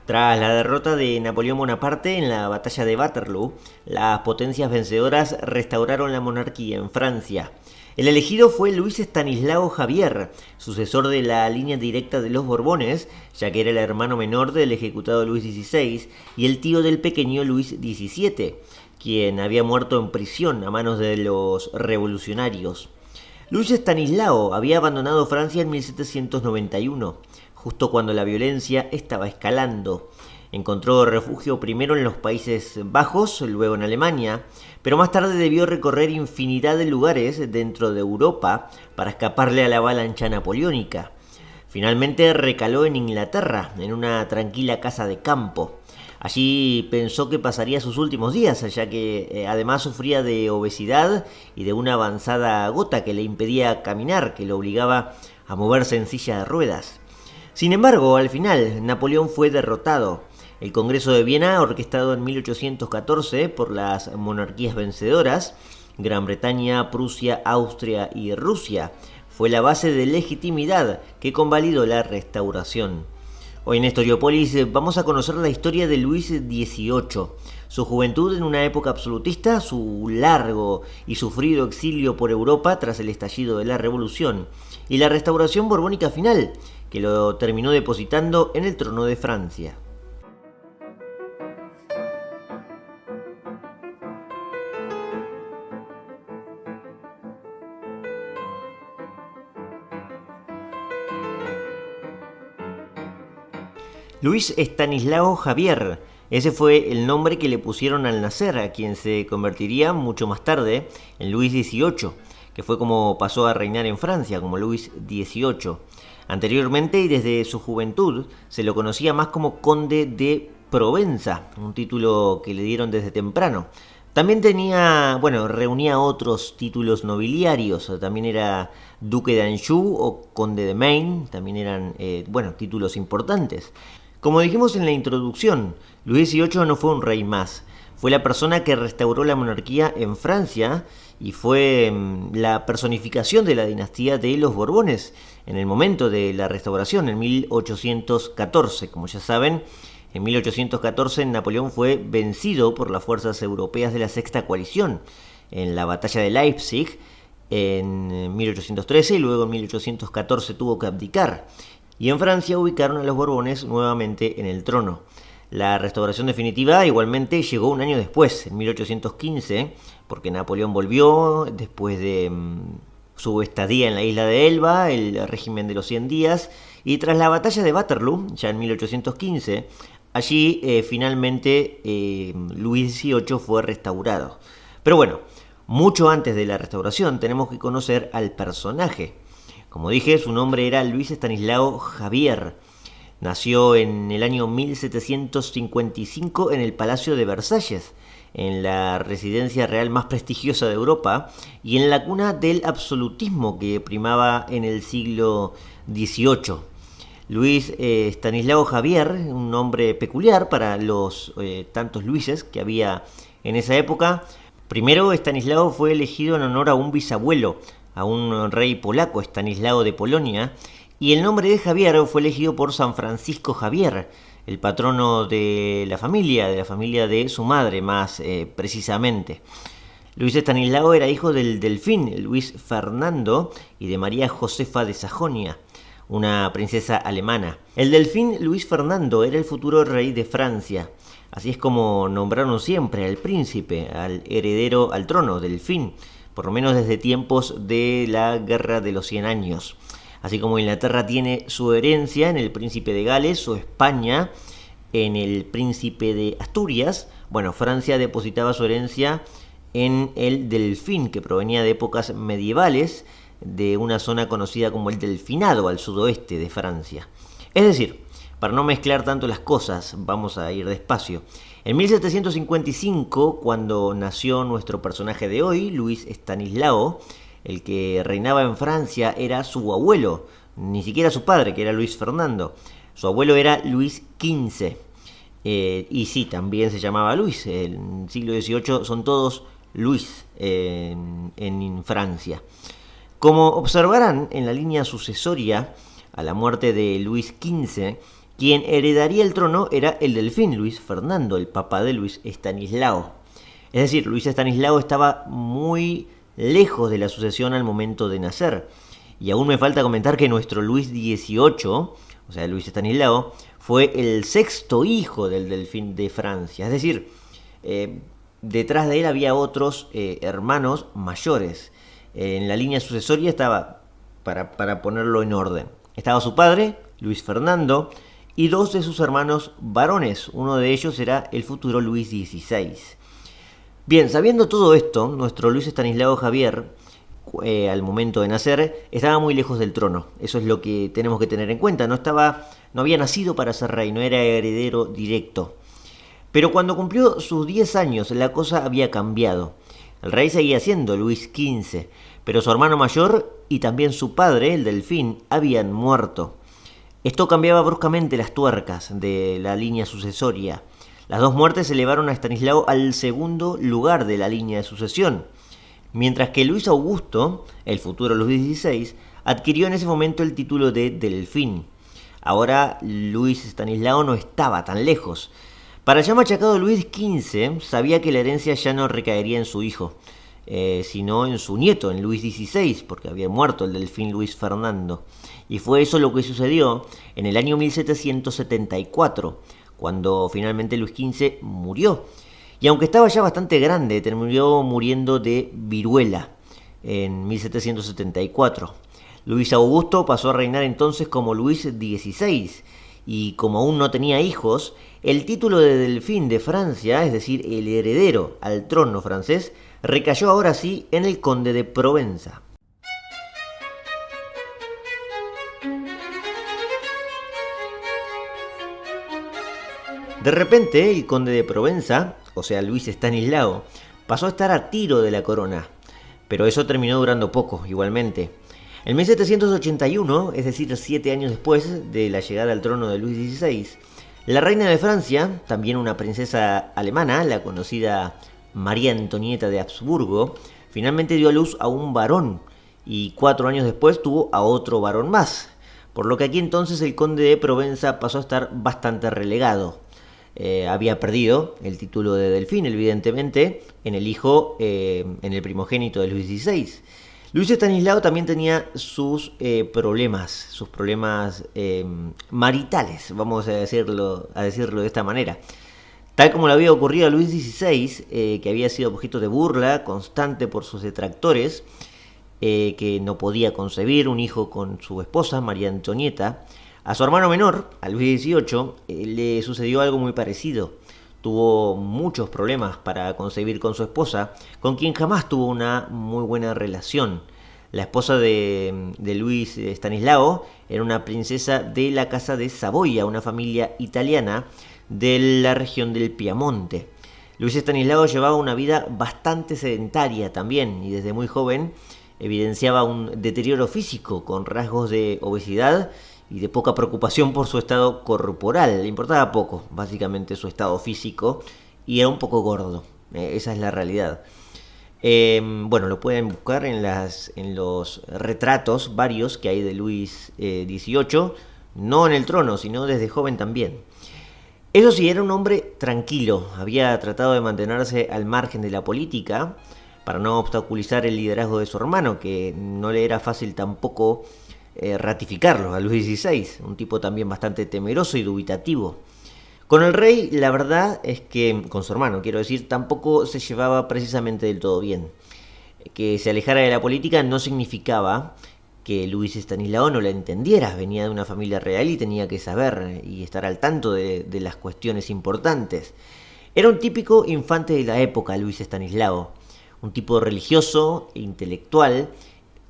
Tras la derrota de Napoleón Bonaparte en la batalla de Waterloo, las potencias vencedoras restauraron la monarquía en Francia. El elegido fue Luis Estanislao Javier, sucesor de la línea directa de los Borbones, ya que era el hermano menor del ejecutado Luis XVI y el tío del pequeño Luis XVII, quien había muerto en prisión a manos de los revolucionarios. Luis Estanislao había abandonado Francia en 1791, justo cuando la violencia estaba escalando. Encontró refugio primero en los Países Bajos, luego en Alemania, pero más tarde debió recorrer infinidad de lugares dentro de Europa para escaparle a la avalancha napoleónica. Finalmente recaló en Inglaterra, en una tranquila casa de campo. Allí pensó que pasaría sus últimos días, ya que además sufría de obesidad y de una avanzada gota que le impedía caminar, que lo obligaba a moverse en silla de ruedas. Sin embargo, al final, Napoleón fue derrotado. El Congreso de Viena, orquestado en 1814 por las monarquías vencedoras, Gran Bretaña, Prusia, Austria y Rusia, fue la base de legitimidad que convalidó la restauración. Hoy en Historiópolis vamos a conocer la historia de Luis XVIII, su juventud en una época absolutista, su largo y sufrido exilio por Europa tras el estallido de la Revolución y la restauración borbónica final, que lo terminó depositando en el trono de Francia. Luis Estanislao Javier, ese fue el nombre que le pusieron al nacer, a quien se convertiría mucho más tarde en Luis XVIII, que fue como pasó a reinar en Francia, como Luis XVIII. Anteriormente y desde su juventud se lo conocía más como conde de Provenza, un título que le dieron desde temprano. También reunía otros títulos nobiliarios, también era duque de Anjou o conde de Maine, también eran títulos importantes. Como dijimos en la introducción, Luis XVIII no fue un rey más, fue la persona que restauró la monarquía en Francia y fue la personificación de la dinastía de los Borbones en el momento de la restauración, en 1814. Como ya saben, en 1814 Napoleón fue vencido por las fuerzas europeas de la Sexta Coalición en la batalla de Leipzig en 1813 y luego en 1814 tuvo que abdicar. Y en Francia ubicaron a los Borbones nuevamente en el trono. La restauración definitiva igualmente llegó un año después, en 1815, porque Napoleón volvió después de su estadía en la isla de Elba, el régimen de los 100 días, y tras la batalla de Waterloo, ya en 1815, allí finalmente Luis XVIII fue restaurado. Pero bueno, mucho antes de la restauración tenemos que conocer al personaje. Como dije, su nombre era Luis Estanislao Javier. Nació en el año 1755 en el Palacio de Versalles, en la residencia real más prestigiosa de Europa y en la cuna del absolutismo que primaba en el siglo XVIII. Luis Estanislao Javier, un nombre peculiar para los tantos Luises que había en esa época. Primero, Estanislao fue elegido en honor a un bisabuelo, a un rey polaco, Estanislao de Polonia, y el nombre de Javier fue elegido por San Francisco Javier, el patrono de la familia de su madre más precisamente. Luis Estanislao era hijo del delfín Luis Fernando y de María Josefa de Sajonia, una princesa alemana. El delfín Luis Fernando era el futuro rey de Francia. Así es como nombraron siempre al príncipe, al heredero al trono, delfín, por lo menos desde tiempos de la Guerra de los 100 años. Así como Inglaterra tiene su herencia en el príncipe de Gales o España en el príncipe de Asturias, Francia depositaba su herencia en el delfín, que provenía de épocas medievales, de una zona conocida como el Delfinado, al sudoeste de Francia. Es decir, para no mezclar tanto las cosas, vamos a ir despacio. En 1755, cuando nació nuestro personaje de hoy, Luis Estanislao, el que reinaba en Francia era su abuelo, ni siquiera su padre, que era Luis Fernando. Su abuelo era Luis XV. Y sí, también se llamaba Luis. En el siglo XVIII son todos Luis en Francia. Como observarán en la línea sucesoria a la muerte de Luis XV, Quien heredaría el trono era el delfín Luis Fernando, el papá de Luis Estanislao. Es decir, Luis Estanislao estaba muy lejos de la sucesión al momento de nacer. Y aún me falta comentar que nuestro Luis XVIII, o sea, Luis Estanislao, fue el sexto hijo del delfín de Francia. Es decir, detrás de él había otros hermanos mayores. En la línea sucesoria estaba, para ponerlo en orden, estaba su padre, Luis Fernando, y dos de sus hermanos varones. Uno de ellos era el futuro Luis XVI. Bien, sabiendo todo esto, nuestro Luis Estanislao Javier, al momento de nacer, estaba muy lejos del trono. Eso es lo que tenemos que tener en cuenta. No había nacido para ser rey, no era heredero directo. Pero cuando cumplió sus 10 años, la cosa había cambiado. El rey seguía siendo Luis XV, pero su hermano mayor y también su padre, el delfín, habían muerto. Esto cambiaba bruscamente las tuercas de la línea sucesoria. Las dos muertes elevaron a Estanislao al segundo lugar de la línea de sucesión, mientras que Luis Augusto, el futuro Luis XVI, adquirió en ese momento el título de delfín. Ahora Luis Estanislao no estaba tan lejos. Para el ya machacado Luis XV sabía que la herencia ya no recaería en su hijo, sino en su nieto, en Luis XVI, porque había muerto el delfín Luis Fernando. Y fue eso lo que sucedió en el año 1774, cuando finalmente Luis XV murió. Y aunque estaba ya bastante grande, terminó muriendo de viruela en 1774. Luis Augusto pasó a reinar entonces como Luis XVI, y como aún no tenía hijos, el título de delfín de Francia, es decir, el heredero al trono francés, recayó ahora sí en el conde de Provenza. De repente, el conde de Provenza, o sea Luis Estanislao, pasó a estar a tiro de la corona, pero eso terminó durando poco, igualmente. En 1781, es decir, 7 años después de la llegada al trono de Luis XVI, la reina de Francia, también una princesa alemana, la conocida María Antonieta de Habsburgo, finalmente dio a luz a un varón y 4 años después tuvo a otro varón más, por lo que aquí entonces el conde de Provenza pasó a estar bastante relegado. Había perdido el título de delfín, evidentemente, en el primogénito de Luis XVI. Luis Estanislao también tenía sus problemas maritales, vamos a decirlo de esta manera. Tal como le había ocurrido a Luis XVI, que había sido objeto de burla constante por sus detractores, que no podía concebir un hijo con su esposa, María Antonieta. A su hermano menor, a Luis XVIII, le sucedió algo muy parecido. Tuvo muchos problemas para concebir con su esposa, con quien jamás tuvo una muy buena relación. La esposa de Luis Estanislao era una princesa de la casa de Saboya, una familia italiana de la región del Piamonte. Luis Estanislao llevaba una vida bastante sedentaria también, y desde muy joven evidenciaba un deterioro físico con rasgos de obesidad y de poca preocupación por su estado corporal. Le importaba poco, básicamente, su estado físico, y era un poco gordo. Esa es la realidad. Bueno, lo pueden buscar en los retratos varios que hay de Luis XVIII, no en el trono, sino desde joven también. Eso sí, era un hombre tranquilo, había tratado de mantenerse al margen de la política para no obstaculizar el liderazgo de su hermano, que no le era fácil tampoco ratificarlo a Luis XVI, un tipo también bastante temeroso y dubitativo. Con el rey, la verdad es que, con su hermano quiero decir, tampoco se llevaba precisamente del todo bien. Que se alejara de la política no significaba que Luis Estanislao no la entendiera. Venía de una familia real y tenía que saber y estar al tanto de las cuestiones importantes. Era un típico infante de la época, Luis Estanislao. Un tipo religioso, intelectual,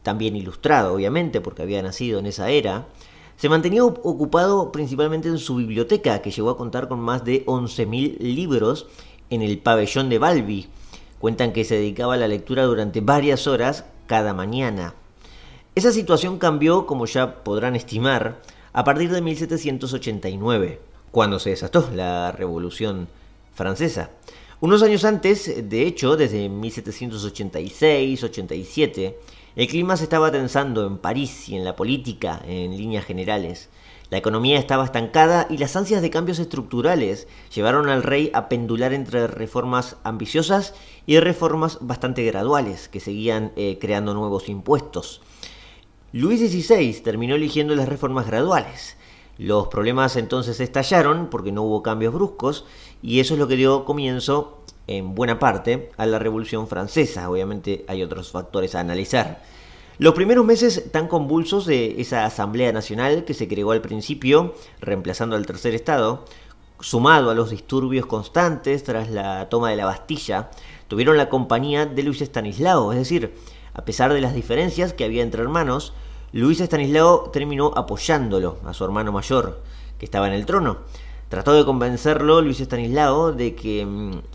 también ilustrado, obviamente, porque había nacido en esa era. Se mantenía ocupado principalmente en su biblioteca, que llegó a contar con más de 11.000 libros en el pabellón de Balbi. Cuentan que se dedicaba a la lectura durante varias horas cada mañana. Esa situación cambió, como ya podrán estimar, a partir de 1789, cuando se desató la Revolución Francesa. Unos años antes, de hecho, desde 1786-87, el clima se estaba tensando en París y en la política en líneas generales. La economía estaba estancada y las ansias de cambios estructurales llevaron al rey a pendular entre reformas ambiciosas y reformas bastante graduales, que seguían creando nuevos impuestos. Luis XVI terminó eligiendo las reformas graduales. Los problemas entonces estallaron porque no hubo cambios bruscos y eso es lo que dio comienzo, en buena parte, a la Revolución Francesa. Obviamente hay otros factores a analizar. Los primeros meses tan convulsos de esa Asamblea Nacional que se creó al principio, reemplazando al Tercer Estado, sumado a los disturbios constantes tras la toma de la Bastilla, tuvieron la compañía de Luis Estanislao, es decir, a pesar de las diferencias que había entre hermanos, Luis Estanislao terminó apoyándolo a su hermano mayor, que estaba en el trono. Trató de convencerlo Luis Estanislao de que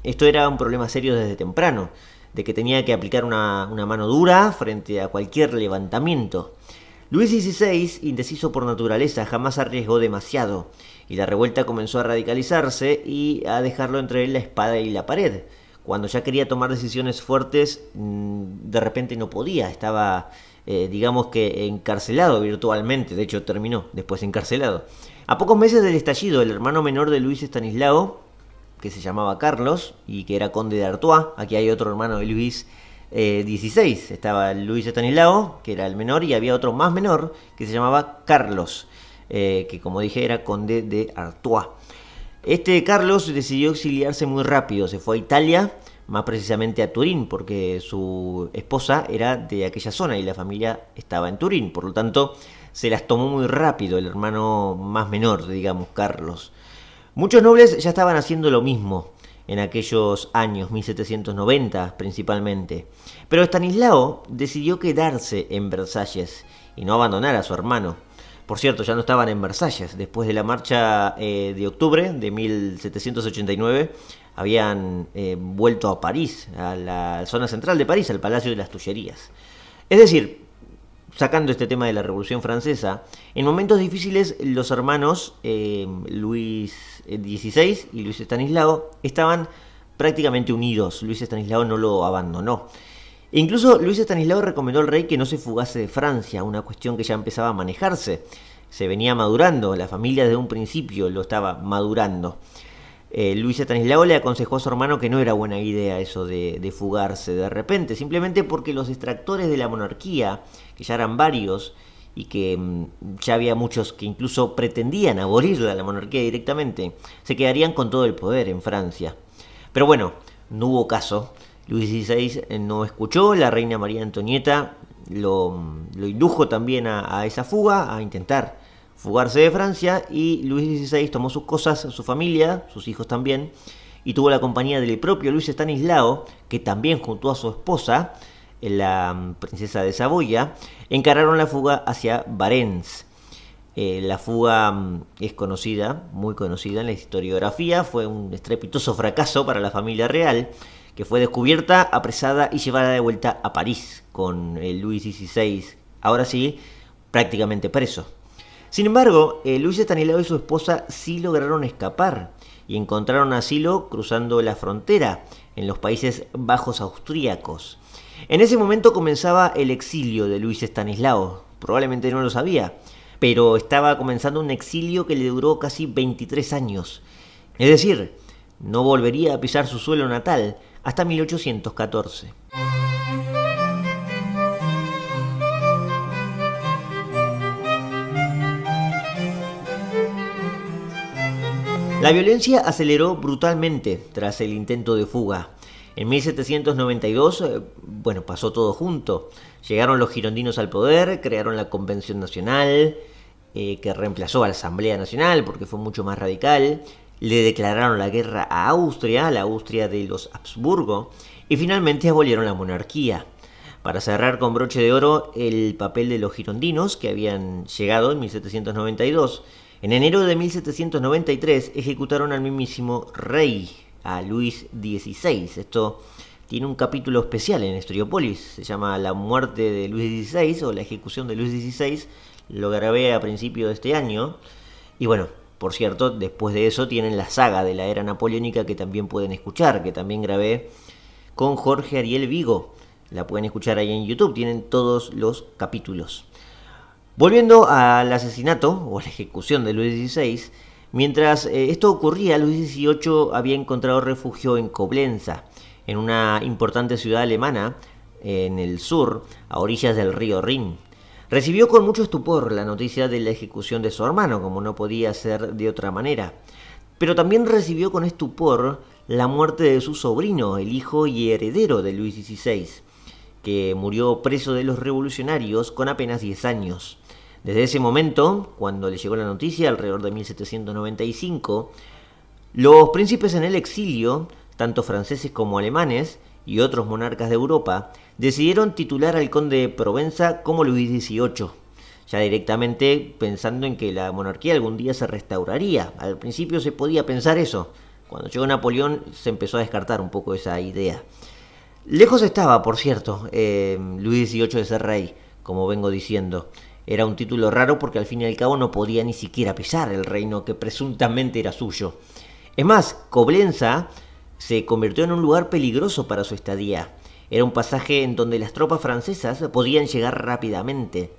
esto era un problema serio desde temprano, de que tenía que aplicar una mano dura frente a cualquier levantamiento. Luis XVI, indeciso por naturaleza, jamás arriesgó demasiado, y la revuelta comenzó a radicalizarse y a dejarlo entre la espada y la pared. Cuando ya quería tomar decisiones fuertes, de repente no podía, estaba digamos que encarcelado virtualmente, de hecho terminó después encarcelado. A pocos meses del estallido, el hermano menor de Luis Estanislao, que se llamaba Carlos y que era conde de Artois, aquí hay otro hermano de Luis XVI, estaba Luis Estanislao, que era el menor, y había otro más menor que se llamaba Carlos, que como dije era conde de Artois. Este Carlos decidió exiliarse muy rápido, se fue a Italia, más precisamente a Turín, porque su esposa era de aquella zona y la familia estaba en Turín. Por lo tanto, se las tomó muy rápido el hermano más menor, digamos, Carlos. Muchos nobles ya estaban haciendo lo mismo en aquellos años, 1790 principalmente. Pero Estanislao decidió quedarse en Versalles y no abandonar a su hermano. Por cierto, ya no estaban en Versalles. Después de la marcha de octubre de 1789, habían vuelto a París, a la zona central de París, al Palacio de las Tullerías. Es decir, sacando este tema de la Revolución Francesa, en momentos difíciles los hermanos Luis XVI y Luis Estanislao estaban prácticamente unidos. Luis Estanislao no lo abandonó. E incluso Luis Estanislao recomendó al rey que no se fugase de Francia, una cuestión que ya empezaba a manejarse. Se venía madurando, la familia desde un principio lo estaba madurando. Luis Estanislao le aconsejó a su hermano que no era buena idea eso de fugarse de repente, simplemente porque los extractores de la monarquía, que ya eran varios y que ya había muchos que incluso pretendían abolirla, la monarquía directamente, se quedarían con todo el poder en Francia. Pero bueno, no hubo caso. Luis XVI no escuchó, la reina María Antonieta lo indujo también a esa fuga, a intentar fugarse de Francia, y Luis XVI tomó sus cosas, su familia, sus hijos también, y tuvo la compañía del propio Luis Estanislao, que también junto a su esposa, la princesa de Saboya, encararon la fuga hacia Varennes. La fuga es conocida, muy conocida en la historiografía, fue un estrepitoso fracaso para la familia real, que fue descubierta, apresada y llevada de vuelta a París, con Luis XVI, ahora sí, prácticamente preso. Sin embargo, Luis Estanislao y su esposa sí lograron escapar y encontraron asilo cruzando la frontera en los Países Bajos austríacos. En ese momento comenzaba el exilio de Luis Estanislao, probablemente no lo sabía, pero estaba comenzando un exilio que le duró casi 23 años. Es decir, no volvería a pisar su suelo natal hasta 1814. La violencia aceleró brutalmente tras el intento de fuga. En 1792, pasó todo junto. Llegaron los girondinos al poder, crearon la Convención Nacional, que reemplazó a la Asamblea Nacional porque fue mucho más radical. Le declararon la guerra a Austria, la Austria de los Habsburgo, y finalmente abolieron la monarquía. Para cerrar con broche de oro el papel de los girondinos que habían llegado en 1792, en enero de 1793 ejecutaron al mismísimo rey, a Luis XVI. Esto tiene un capítulo especial en Historiópolis, se llama La muerte de Luis XVI o la ejecución de Luis XVI. Lo grabé a principio de este año. Y bueno, por cierto, después de eso tienen la saga de la era napoleónica que también pueden escuchar, que también grabé con Jorge Ariel Vigo. La pueden escuchar ahí en YouTube, tienen todos los capítulos. Volviendo al asesinato o a la ejecución de Luis XVI, mientras esto ocurría, Luis XVIII había encontrado refugio en Coblenza, en una importante ciudad alemana en el sur, a orillas del río Rin. Recibió con mucho estupor la noticia de la ejecución de su hermano, como no podía ser de otra manera. Pero también recibió con estupor la muerte de su sobrino, el hijo y heredero de Luis XVI, que murió preso de los revolucionarios con apenas 10 años. Desde ese momento, cuando le llegó la noticia, alrededor de 1795, los príncipes en el exilio, tanto franceses como alemanes, y otros monarcas de Europa, decidieron titular al conde de Provenza como Luis XVIII, ya directamente pensando en que la monarquía algún día se restauraría. Al principio se podía pensar eso. Cuando llegó Napoleón se empezó a descartar un poco esa idea. Lejos estaba, por cierto, Luis XVIII de ser rey, como vengo diciendo. Era un título raro porque al fin y al cabo no podía ni siquiera pisar el reino que presuntamente era suyo. Es más, Coblenza se convirtió en un lugar peligroso para su estadía. Era un pasaje en donde las tropas francesas podían llegar rápidamente.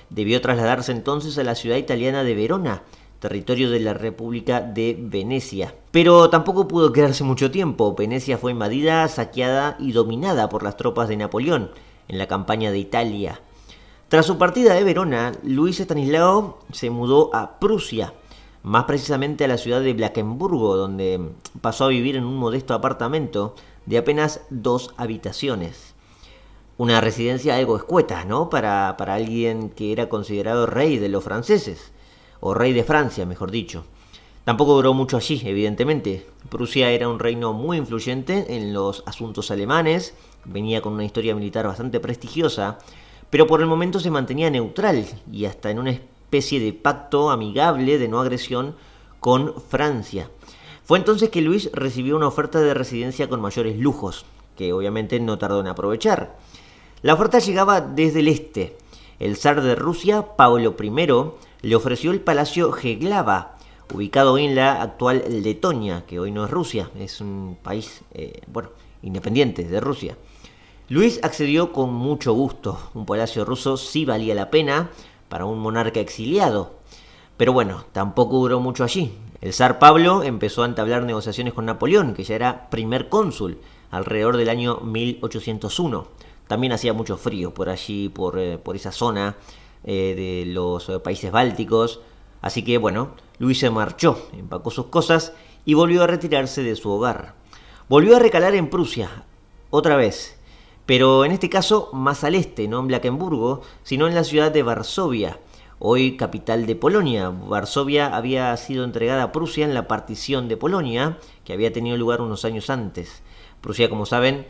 Debió trasladarse entonces a la ciudad italiana de Verona, territorio de la República de Venecia. Pero tampoco pudo quedarse mucho tiempo. Venecia fue invadida, saqueada y dominada por las tropas de Napoleón en la campaña de Italia. Tras su partida de Verona, Luis Estanislao se mudó a Prusia, más precisamente a la ciudad de Blankenburgo, donde pasó a vivir en un modesto apartamento de apenas 2 habitaciones. Una residencia algo escueta, ¿no? Para alguien que era considerado rey de los franceses, o rey de Francia, mejor dicho. Tampoco duró mucho allí, evidentemente. Prusia era un reino muy influyente en los asuntos alemanes, venía con una historia militar bastante prestigiosa, pero por el momento se mantenía neutral y hasta en una especie de pacto amigable de no agresión con Francia. Fue entonces que Luis recibió una oferta de residencia con mayores lujos, que obviamente no tardó en aprovechar. La oferta llegaba desde el este. El zar de Rusia, Pablo I, le ofreció el Palacio Jihlava, ubicado hoy en la actual Letonia, que hoy no es Rusia, es un país independiente de Rusia. Luis accedió con mucho gusto. Un palacio ruso sí valía la pena para un monarca exiliado. Pero bueno, tampoco duró mucho allí. El zar Pablo empezó a entablar negociaciones con Napoleón, que ya era primer cónsul, alrededor del año 1801. También hacía mucho frío por allí, por esa zona de los países bálticos. Así que bueno, Luis se marchó, empacó sus cosas y volvió a retirarse de su hogar. Volvió a recalar en Prusia, otra vez. Pero en este caso más al este, no en Blankenburgo, sino en la ciudad de Varsovia, hoy capital de Polonia. Varsovia había sido entregada a Prusia en la partición de Polonia, que había tenido lugar unos años antes. Prusia, como saben,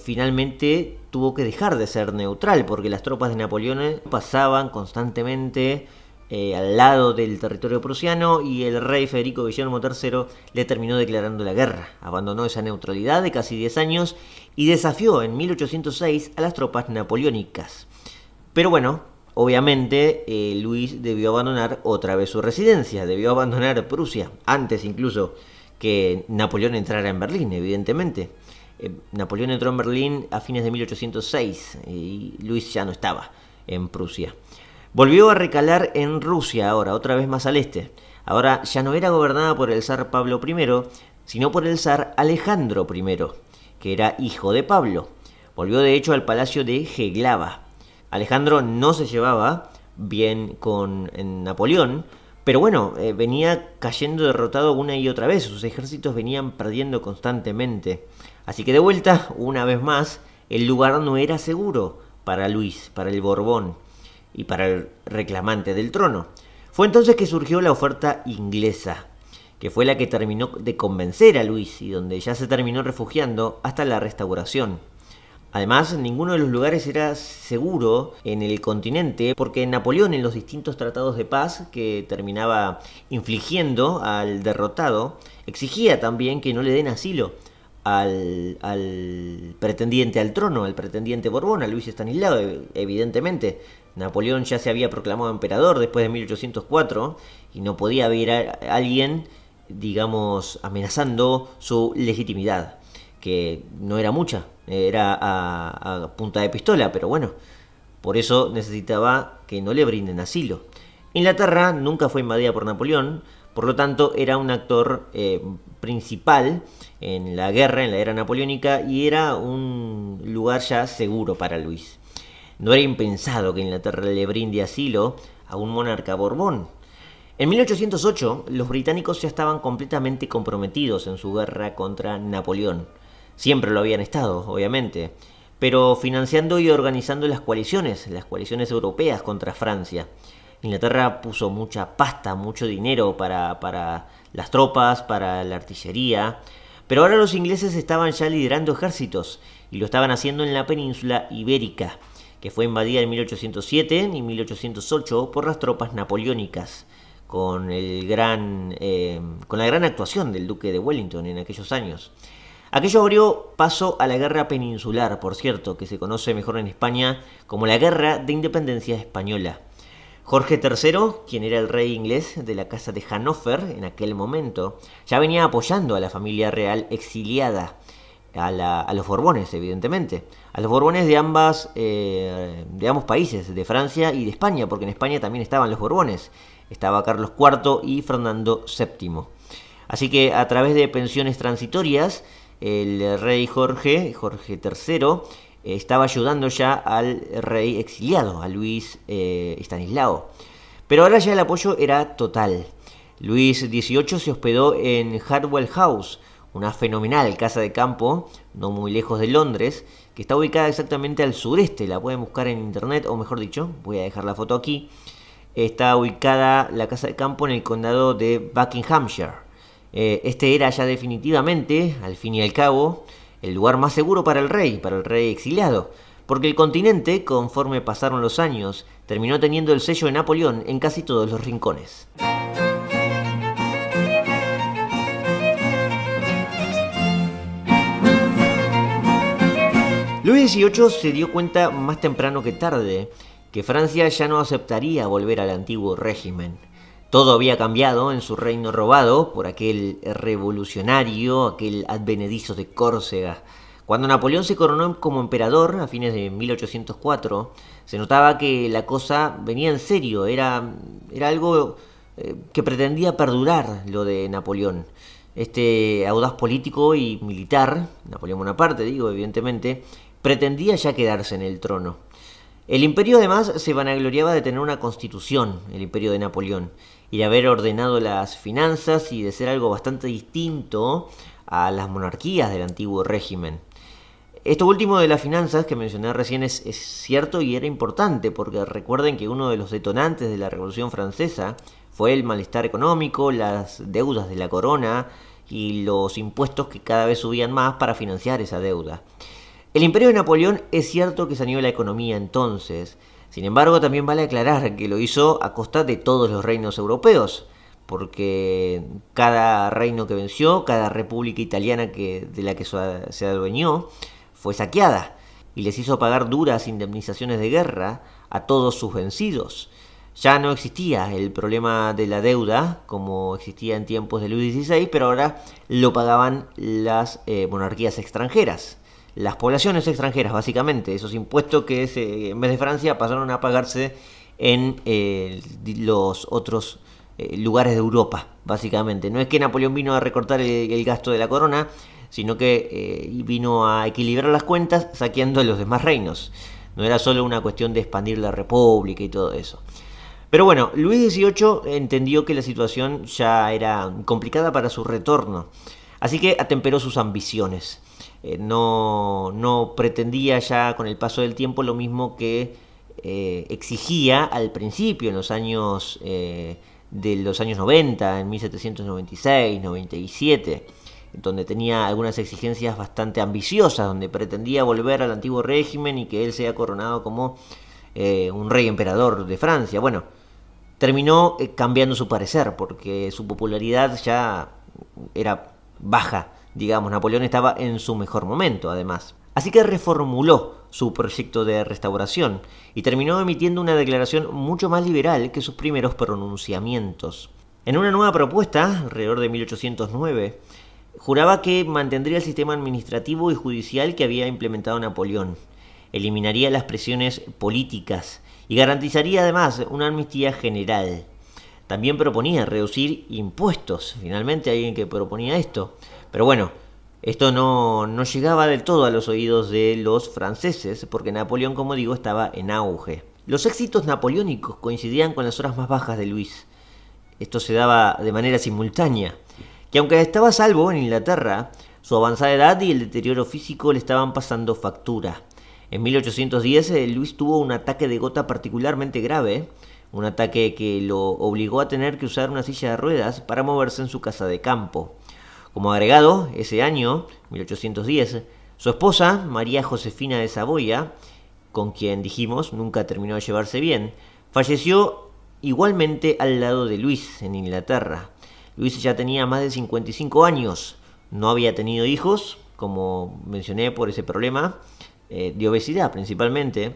finalmente tuvo que dejar de ser neutral, porque las tropas de Napoleón pasaban constantemente al lado del territorio prusiano y el rey Federico Guillermo III le terminó declarando la guerra. Abandonó esa neutralidad de casi 10 años y desafió en 1806 a las tropas napoleónicas. Pero bueno, obviamente Luis debió abandonar otra vez su residencia, debió abandonar Prusia, antes incluso que Napoleón entrara en Berlín, evidentemente. Napoleón entró en Berlín a fines de 1806 y Luis ya no estaba en Prusia. Volvió a recalar en Rusia ahora, otra vez más al este. Ahora ya no era gobernada por el zar Pablo I, sino por el zar Alejandro I, que era hijo de Pablo. Volvió de hecho al palacio de Jihlava. Alejandro no se llevaba bien con Napoleón, pero bueno, venía cayendo derrotado una y otra vez. Sus ejércitos venían perdiendo constantemente. Así que de vuelta, una vez más, el lugar no era seguro para Luis, para el Borbón y para el reclamante del trono. Fue entonces que surgió la oferta inglesa, que fue la que terminó de convencer a Luis y donde ya se terminó refugiando hasta la restauración. Además, ninguno de los lugares era seguro en el continente porque Napoleón, en los distintos tratados de paz que terminaba infligiendo al derrotado, exigía también que no le den asilo al pretendiente al trono, al pretendiente Borbón, a Luis Estanislao. Evidentemente, Napoleón ya se había proclamado emperador después de 1804 y no podía haber a alguien, digamos, amenazando su legitimidad, que no era mucha, era a punta de pistola, pero bueno, Por eso necesitaba que no le brinden asilo. Inglaterra nunca fue invadida por Napoleón, por lo tanto era un actor principal en la guerra, en la era napoleónica, y era un lugar ya seguro para Luis. No era impensado que Inglaterra le brinde asilo a un monarca Borbón. En 1808, los británicos ya estaban completamente comprometidos en su guerra contra Napoleón. Siempre lo habían estado, obviamente, pero financiando y organizando las coaliciones europeas contra Francia. Inglaterra puso mucha pasta, mucho dinero para las tropas, para la artillería, pero ahora los ingleses estaban ya liderando ejércitos y lo estaban haciendo en la península ibérica, que fue invadida en 1807 y 1808 por las tropas napoleónicas, con la gran actuación del duque de Wellington en aquellos años. Aquello abrió paso a la guerra peninsular, por cierto, que se conoce mejor en España como la Guerra de Independencia Española. Jorge III, quien era el rey inglés de la casa de Hannover en aquel momento, ya venía apoyando a la familia real exiliada, a los Borbones, evidentemente, a los Borbones de ambos países, de Francia y de España, porque en España también estaban los Borbones, estaba Carlos IV y Fernando VII. Así que a través de pensiones transitorias, el rey Jorge III, estaba ayudando ya al rey exiliado, a Luis Estanislao. Pero ahora ya el apoyo era total. Luis XVIII se hospedó en Hartwell House, una fenomenal casa de campo, no muy lejos de Londres, que está ubicada exactamente al sureste. La pueden buscar en internet, o mejor dicho, voy a dejar la foto aquí. Está ubicada la casa de campo en el condado de Buckinghamshire. Este era ya definitivamente, al fin y al cabo, el lugar más seguro para el rey exiliado, porque el continente, conforme pasaron los años, terminó teniendo el sello de Napoleón en casi todos los rincones. Luis XVIII se dio cuenta más temprano que tarde que Francia ya no aceptaría volver al antiguo régimen. Todo había cambiado en su reino robado por aquel revolucionario, aquel advenedizo de Córcega. Cuando Napoleón se coronó como emperador a fines de 1804, se notaba que la cosa venía en serio, era algo que pretendía perdurar, lo de Napoleón. Este audaz político y militar, Napoleón Bonaparte, evidentemente, pretendía ya quedarse en el trono. El imperio además se vanagloriaba de tener una constitución, el imperio de Napoleón, y de haber ordenado las finanzas y de ser algo bastante distinto a las monarquías del antiguo régimen. Esto último de las finanzas que mencioné recién es cierto y era importante, porque recuerden que uno de los detonantes de la Revolución Francesa fue el malestar económico, las deudas de la corona y los impuestos que cada vez subían más para financiar esa deuda. El imperio de Napoleón es cierto que saneó la economía entonces. Sin embargo, también vale aclarar que lo hizo a costa de todos los reinos europeos, porque cada reino que venció, cada república italiana de la que se adueñó, fue saqueada y les hizo pagar duras indemnizaciones de guerra a todos sus vencidos. Ya no existía el problema de la deuda como existía en tiempos de Luis XVI, pero ahora lo pagaban las monarquías extranjeras. Las poblaciones extranjeras, básicamente, esos impuestos que en vez de Francia pasaron a pagarse en los otros lugares de Europa, básicamente. No es que Napoleón vino a recortar el gasto de la corona, sino que vino a equilibrar las cuentas saqueando a los demás reinos. No era solo una cuestión de expandir la república y todo eso. Pero bueno, Luis XVIII entendió que la situación ya era complicada para su retorno, así que atemperó sus ambiciones. No pretendía ya con el paso del tiempo lo mismo que exigía al principio, en los años de los años 90, en 1796, 97, donde tenía algunas exigencias bastante ambiciosas, donde pretendía volver al antiguo régimen y que él sea coronado como un rey emperador de Francia. Bueno, terminó cambiando su parecer, porque su popularidad ya era baja. Napoleón estaba en su mejor momento, además. Así que reformuló su proyecto de restauración y terminó emitiendo una declaración mucho más liberal que sus primeros pronunciamientos. En una nueva propuesta, alrededor de 1809, juraba que mantendría el sistema administrativo y judicial que había implementado Napoleón. eliminaría las presiones políticas y garantizaría además una amnistía general. También proponía reducir impuestos, finalmente alguien que proponía esto. Pero bueno, esto no llegaba del todo a los oídos de los franceses, porque Napoleón, como digo, estaba en auge. Los éxitos napoleónicos coincidían con las horas más bajas de Luis. Esto se daba de manera simultánea, que aunque estaba a salvo en Inglaterra, su avanzada edad y el deterioro físico le estaban pasando factura. En 1810 Luis tuvo un ataque de gota particularmente grave, un ataque que lo obligó a tener que usar una silla de ruedas para moverse en su casa de campo. Como agregado, ese año, 1810, su esposa, María Josefina de Saboya, con quien dijimos nunca terminó de llevarse bien, falleció igualmente al lado de Luis en Inglaterra. Luis ya tenía más de 55 años, no había tenido hijos, como mencioné por ese problema, de obesidad principalmente,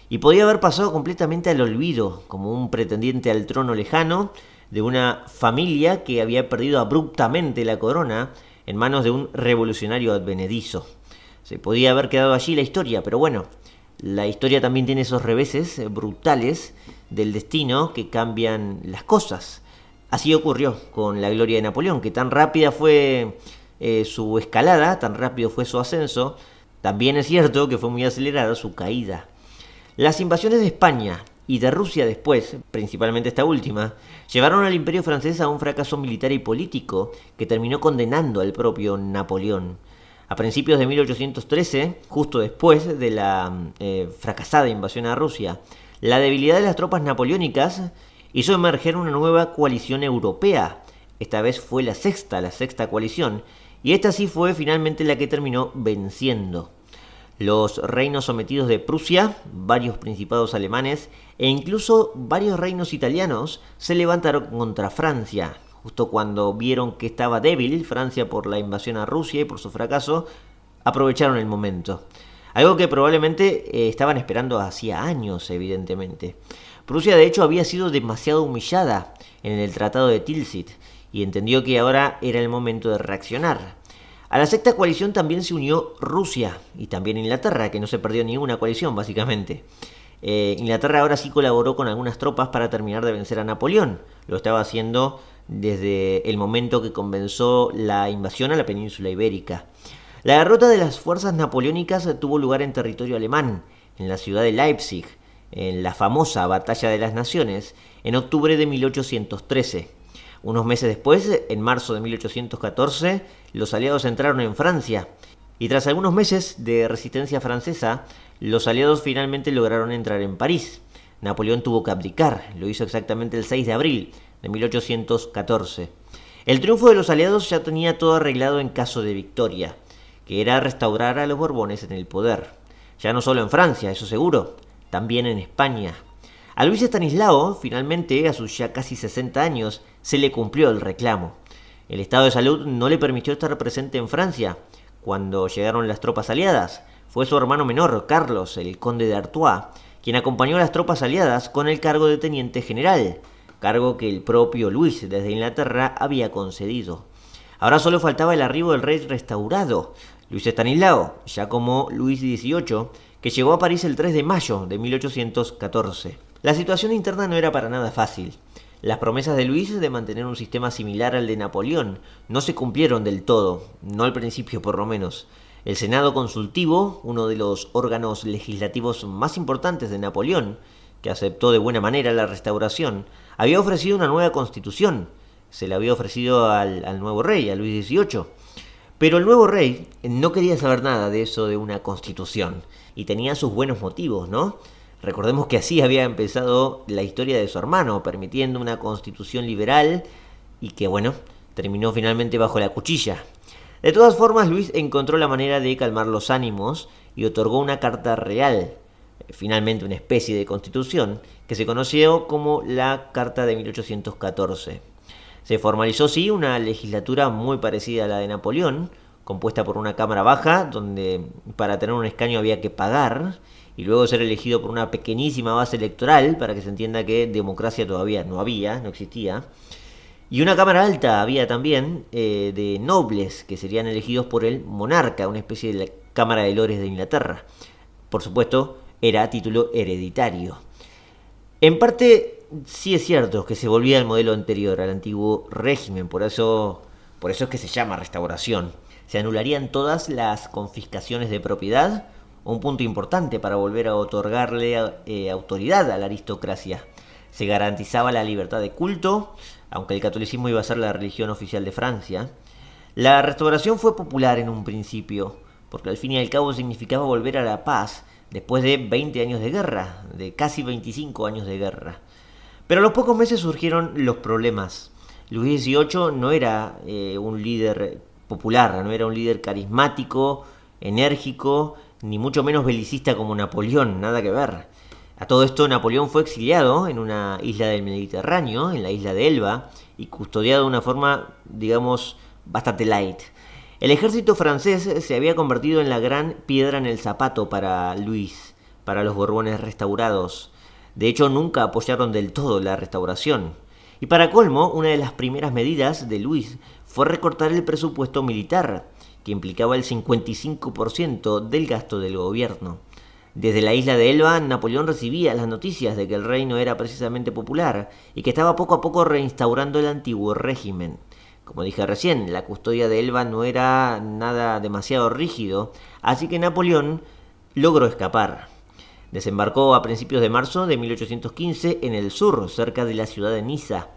y podía haber pasado completamente al olvido, como un pretendiente al trono lejano de una familia que había perdido abruptamente la corona en manos de un revolucionario advenedizo. Se podía haber quedado allí la historia, pero bueno, la historia también tiene esos reveses brutales del destino que cambian las cosas. Así ocurrió con la gloria de Napoleón, que tan rápida fue su escalada, tan rápido fue su ascenso, también es cierto que fue muy acelerada su caída. Las invasiones de España y de Rusia después, principalmente esta última, llevaron al imperio francés a un fracaso militar y político que terminó condenando al propio Napoleón. A principios de 1813, justo después de la fracasada invasión a Rusia, la debilidad de las tropas napoleónicas hizo emerger una nueva coalición europea. Esta vez fue la sexta coalición, y esta sí fue finalmente la que terminó venciendo. Los reinos sometidos de Prusia, varios principados alemanes e incluso varios reinos italianos se levantaron contra Francia. Justo cuando vieron que estaba débil Francia por la invasión a Rusia y por su fracaso, aprovecharon el momento. Algo que probablemente estaban esperando hacía años, evidentemente. Prusia de hecho había sido demasiado humillada en el Tratado de Tilsit y entendió que ahora era el momento de reaccionar. A la sexta coalición también se unió Rusia y también Inglaterra, que no se perdió ninguna coalición básicamente. Inglaterra ahora sí colaboró con algunas tropas para terminar de vencer a Napoleón. Lo estaba haciendo desde el momento que comenzó la invasión a la península ibérica. La derrota de las fuerzas napoleónicas tuvo lugar en territorio alemán, en la ciudad de Leipzig, en la famosa Batalla de las Naciones, en octubre de 1813. Unos meses después, en marzo de 1814, los aliados entraron en Francia y tras algunos meses de resistencia francesa, los aliados finalmente lograron entrar en París. Napoleón tuvo que abdicar, lo hizo exactamente el 6 de abril de 1814. El triunfo de los aliados ya tenía todo arreglado en caso de victoria, que era restaurar a los Borbones en el poder. Ya no solo en Francia, eso seguro, también en España. A Luis Estanislao, finalmente, a sus ya casi 60 años, se le cumplió el reclamo. El estado de salud no le permitió estar presente en Francia cuando llegaron las tropas aliadas. Fue su hermano menor, Carlos, el conde de Artois, quien acompañó a las tropas aliadas con el cargo de teniente general, cargo que el propio Luis desde Inglaterra había concedido. Ahora solo faltaba el arribo del rey restaurado, Luis Estanislao, ya como Luis XVIII, que llegó a París el 3 de mayo de 1814. La situación interna no era para nada fácil. Las promesas de Luis de mantener un sistema similar al de Napoleón no se cumplieron del todo, no al principio por lo menos. El Senado Consultivo, uno de los órganos legislativos más importantes de Napoleón, que aceptó de buena manera la restauración, había ofrecido una nueva constitución. Se la había ofrecido al nuevo rey, a Luis XVIII. Pero el nuevo rey no quería saber nada de eso de una constitución, y tenía sus buenos motivos, ¿no? Recordemos que así había empezado la historia de su hermano, permitiendo una constitución liberal y que, bueno, terminó finalmente bajo la cuchilla. De todas formas, Luis encontró la manera de calmar los ánimos y otorgó una carta real, finalmente una especie de constitución, que se conoció como la Carta de 1814. Se formalizó, sí, una legislatura muy parecida a la de Napoleón, compuesta por una cámara baja, donde para tener un escaño había que pagar, y luego ser elegido por una pequeñísima base electoral, para que se entienda que democracia todavía no existía. Y una cámara alta había también, de nobles, que serían elegidos por el monarca, una especie de la Cámara de Lores de Inglaterra. Por supuesto, era a título hereditario. En parte, sí es cierto que se volvía al modelo anterior, al antiguo régimen, por eso es que se llama restauración. Se anularían todas las confiscaciones de propiedad, un punto importante para volver a otorgarle autoridad a la aristocracia. Se garantizaba la libertad de culto, aunque el catolicismo iba a ser la religión oficial de Francia. La restauración fue popular en un principio, porque al fin y al cabo significaba volver a la paz después de 20 años de guerra, de casi 25 años de guerra. Pero a los pocos meses surgieron los problemas. Luis XVIII no era un líder popular, no era un líder carismático, enérgico, ni mucho menos belicista como Napoleón, nada que ver. A todo esto, Napoleón fue exiliado en una isla del Mediterráneo, en la isla de Elba, y custodiado de una forma, digamos, bastante light. El ejército francés se había convertido en la gran piedra en el zapato para Luis, para los Borbones restaurados. De hecho, nunca apoyaron del todo la restauración. Y para colmo, una de las primeras medidas de Luis fue recortar el presupuesto militar, que implicaba el 55% del gasto del gobierno. Desde la isla de Elba, Napoleón recibía las noticias de que el reino era precisamente popular y que estaba poco a poco reinstaurando el antiguo régimen. Como dije recién, la custodia de Elba no era nada demasiado rígido, así que Napoleón logró escapar. Desembarcó a principios de marzo de 1815 en el sur, cerca de la ciudad de Niza.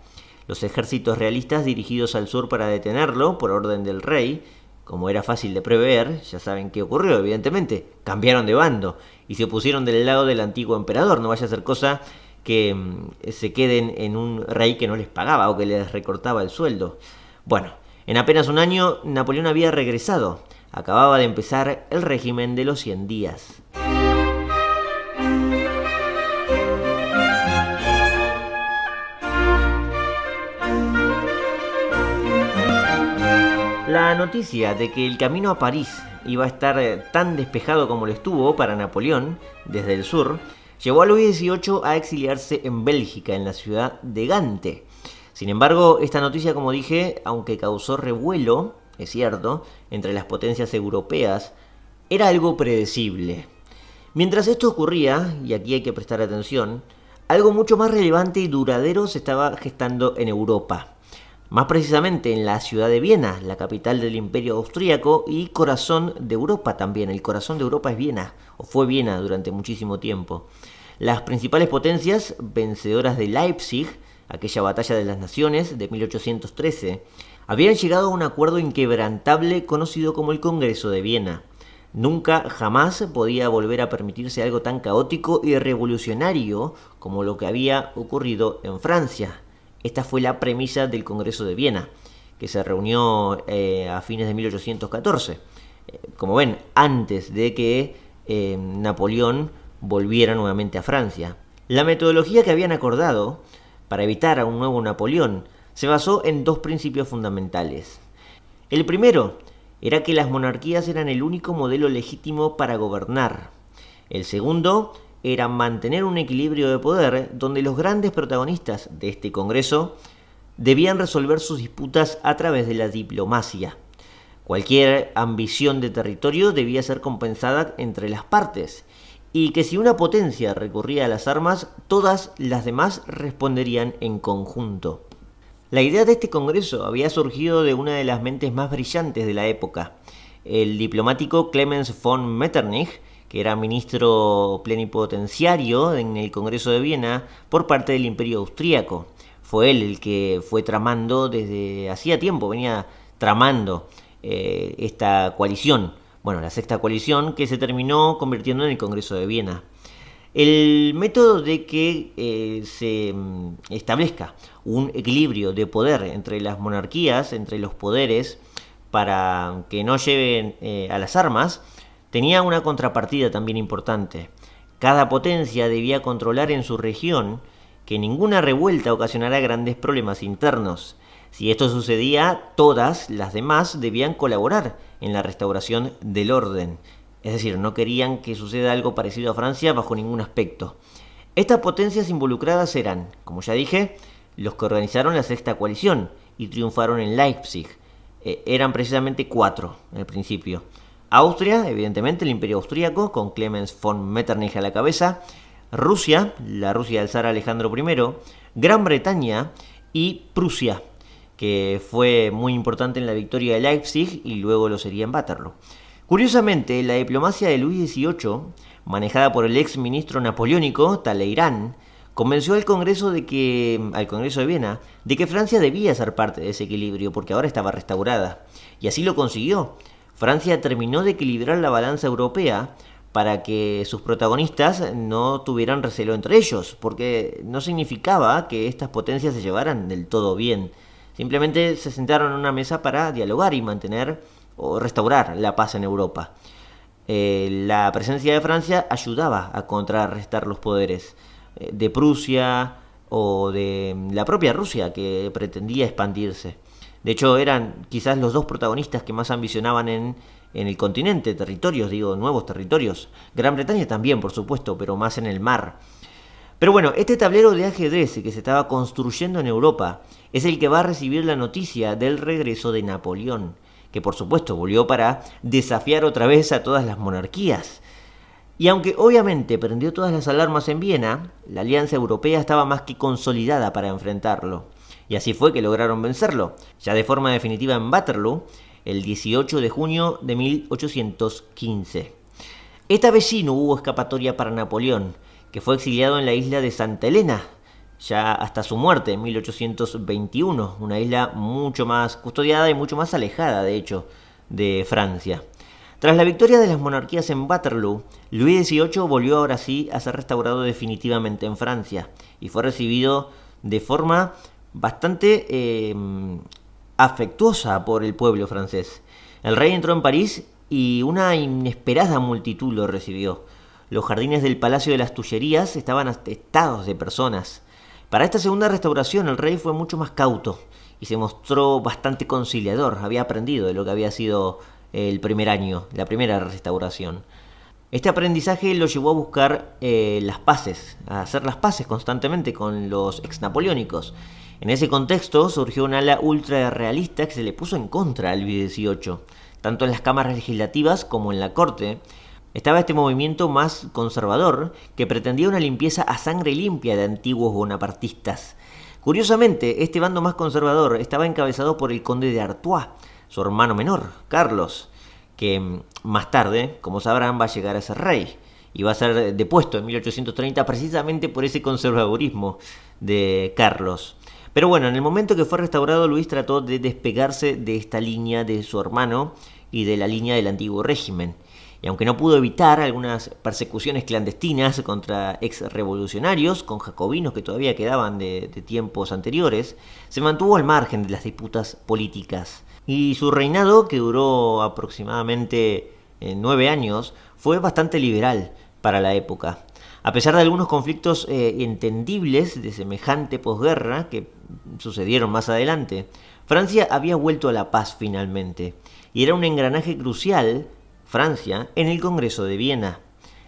Los ejércitos realistas dirigidos al sur para detenerlo, por orden del rey, como era fácil de prever, ya saben qué ocurrió, evidentemente, cambiaron de bando y se pusieron del lado del antiguo emperador. No vaya a ser cosa que se queden en un rey que no les pagaba o que les recortaba el sueldo. Bueno, en apenas un año Napoleón había regresado. Acababa de empezar el régimen de los 100 días. La noticia de que el camino a París iba a estar tan despejado como lo estuvo para Napoleón desde el sur, llevó a Luis XVIII a exiliarse en Bélgica, en la ciudad de Gante. Sin embargo, esta noticia, como dije, aunque causó revuelo, es cierto, entre las potencias europeas, era algo predecible. Mientras esto ocurría, y aquí hay que prestar atención, algo mucho más relevante y duradero se estaba gestando en Europa. Más precisamente en la ciudad de Viena, la capital del Imperio Austríaco y corazón de Europa también. El corazón de Europa es Viena, o fue Viena durante muchísimo tiempo. Las principales potencias vencedoras de Leipzig, aquella batalla de las naciones de 1813, habían llegado a un acuerdo inquebrantable conocido como el Congreso de Viena. Nunca, jamás podía volver a permitirse algo tan caótico y revolucionario como lo que había ocurrido en Francia. Esta fue la premisa del Congreso de Viena, que se reunió a fines de 1814. Como ven, antes de que Napoleón volviera nuevamente a Francia. La metodología que habían acordado para evitar a un nuevo Napoleón se basó en dos principios fundamentales. El primero era que las monarquías eran el único modelo legítimo para gobernar. El segundo era mantener un equilibrio de poder donde los grandes protagonistas de este Congreso debían resolver sus disputas a través de la diplomacia. Cualquier ambición de territorio debía ser compensada entre las partes, y que si una potencia recurría a las armas, todas las demás responderían en conjunto. La idea de este Congreso había surgido de una de las mentes más brillantes de la época, el diplomático Clemens von Metternich, que era ministro plenipotenciario en el Congreso de Viena por parte del Imperio Austríaco. Fue él el que fue tramando desde hacía tiempo, venía tramando esta coalición, la sexta coalición que se terminó convirtiendo en el Congreso de Viena. El método de que se establezca un equilibrio de poder entre las monarquías, entre los poderes, para que no lleven a las armas, tenía una contrapartida también importante. Cada potencia debía controlar en su región que ninguna revuelta ocasionara grandes problemas internos. Si esto sucedía, todas las demás debían colaborar en la restauración del orden. Es decir, no querían que suceda algo parecido a Francia bajo ningún aspecto. Estas potencias involucradas eran, como ya dije, los que organizaron la sexta coalición y triunfaron en Leipzig. Eran precisamente 4 al principio. Austria, evidentemente, el Imperio Austríaco, con Clemens von Metternich a la cabeza. Rusia, la Rusia del zar Alejandro I. Gran Bretaña y Prusia, que fue muy importante en la victoria de Leipzig y luego lo sería en Waterloo. Curiosamente, la diplomacia de Luis XVIII, manejada por el ex ministro napoleónico Talleyrand, convenció al Congreso de Viena de que Francia debía ser parte de ese equilibrio porque ahora estaba restaurada. Y así lo consiguió. Francia terminó de equilibrar la balanza europea para que sus protagonistas no tuvieran recelo entre ellos, porque no significaba que estas potencias se llevaran del todo bien. Simplemente se sentaron en una mesa para dialogar y mantener o restaurar la paz en Europa. La presencia de Francia ayudaba a contrarrestar los poderes de Prusia o de la propia Rusia, que pretendía expandirse. De hecho, eran quizás los dos protagonistas que más ambicionaban en el continente, nuevos territorios. Gran Bretaña también, por supuesto, pero más en el mar. Pero bueno, este tablero de ajedrez que se estaba construyendo en Europa es el que va a recibir la noticia del regreso de Napoleón, que por supuesto volvió para desafiar otra vez a todas las monarquías. Y aunque obviamente prendió todas las alarmas en Viena, la alianza europea estaba más que consolidada para enfrentarlo. Y así fue que lograron vencerlo, ya de forma definitiva en Waterloo, el 18 de junio de 1815. Esta vez sí no hubo escapatoria para Napoleón, que fue exiliado en la isla de Santa Elena, ya hasta su muerte en 1821, una isla mucho más custodiada y mucho más alejada, de hecho, de Francia. Tras la victoria de las monarquías en Waterloo, Luis XVIII volvió ahora sí a ser restaurado definitivamente en Francia y fue recibido de forma bastante afectuosa por el pueblo francés. El rey entró en París y una inesperada multitud lo recibió. Los jardines del Palacio de las Tullerías estaban atestados de personas. Para esta segunda restauración el rey fue mucho más cauto y se mostró bastante conciliador. Había aprendido de lo que había sido el primer año, la primera restauración. Este aprendizaje lo llevó a buscar las paces, a hacer las paces constantemente con los exnapoleónicos. En ese contexto surgió un ala ultra realista que se le puso en contra a Luis XVIII, tanto en las cámaras legislativas como en la corte. Estaba este movimiento más conservador que pretendía una limpieza a sangre limpia de antiguos bonapartistas. Curiosamente, este bando más conservador estaba encabezado por el conde de Artois, su hermano menor, Carlos, que más tarde, como sabrán, va a llegar a ser rey y va a ser depuesto en 1830 precisamente por ese conservadurismo de Carlos. Pero bueno, en el momento que fue restaurado, Luis trató de despegarse de esta línea de su hermano y de la línea del antiguo régimen. Y aunque no pudo evitar algunas persecuciones clandestinas contra ex-revolucionarios, con jacobinos que todavía quedaban de tiempos anteriores, se mantuvo al margen de las disputas políticas. Y su reinado, que duró aproximadamente 9 años, fue bastante liberal para la época. A pesar de algunos conflictos entendibles de semejante posguerra que sucedieron más adelante, Francia había vuelto a la paz finalmente, y era un engranaje crucial, Francia, en el Congreso de Viena.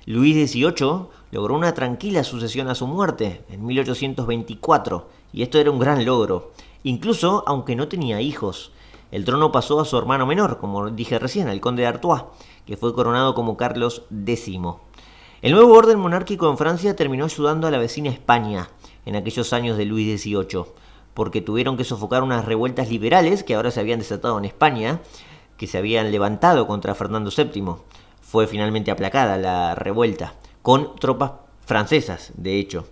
Luis XVIII logró una tranquila sucesión a su muerte en 1824, y esto era un gran logro, incluso aunque no tenía hijos. El trono pasó a su hermano menor, como dije recién, al conde de Artois, que fue coronado como Carlos X. El nuevo orden monárquico en Francia terminó ayudando a la vecina España en aquellos años de Luis XVIII, porque tuvieron que sofocar unas revueltas liberales que ahora se habían desatado en España, que se habían levantado contra Fernando VII. Fue finalmente aplacada la revuelta, con tropas francesas, de hecho.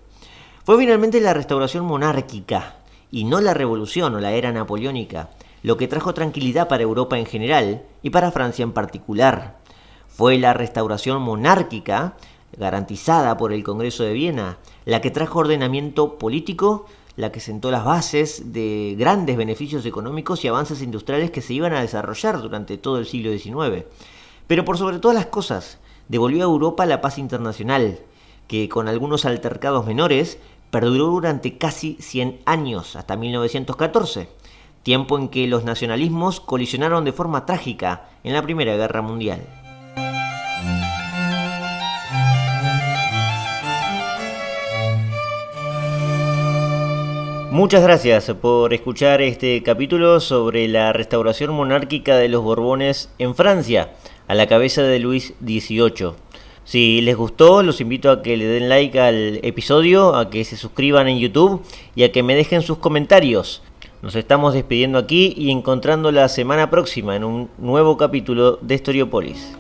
Fue finalmente la restauración monárquica, y no la revolución o la era napoleónica, lo que trajo tranquilidad para Europa en general y para Francia en particular. Fue la restauración monárquica, garantizada por el Congreso de Viena, la que trajo ordenamiento político, la que sentó las bases de grandes beneficios económicos y avances industriales que se iban a desarrollar durante todo el siglo XIX. Pero por sobre todas las cosas, devolvió a Europa la paz internacional, que con algunos altercados menores perduró durante casi 100 años, hasta 1914, tiempo en que los nacionalismos colisionaron de forma trágica en la Primera Guerra Mundial. Muchas gracias por escuchar este capítulo sobre la restauración monárquica de los Borbones en Francia, a la cabeza de Luis XVIII. Si les gustó, los invito a que le den like al episodio, a que se suscriban en YouTube y a que me dejen sus comentarios. Nos estamos despidiendo aquí y encontrando la semana próxima en un nuevo capítulo de Historiopolis.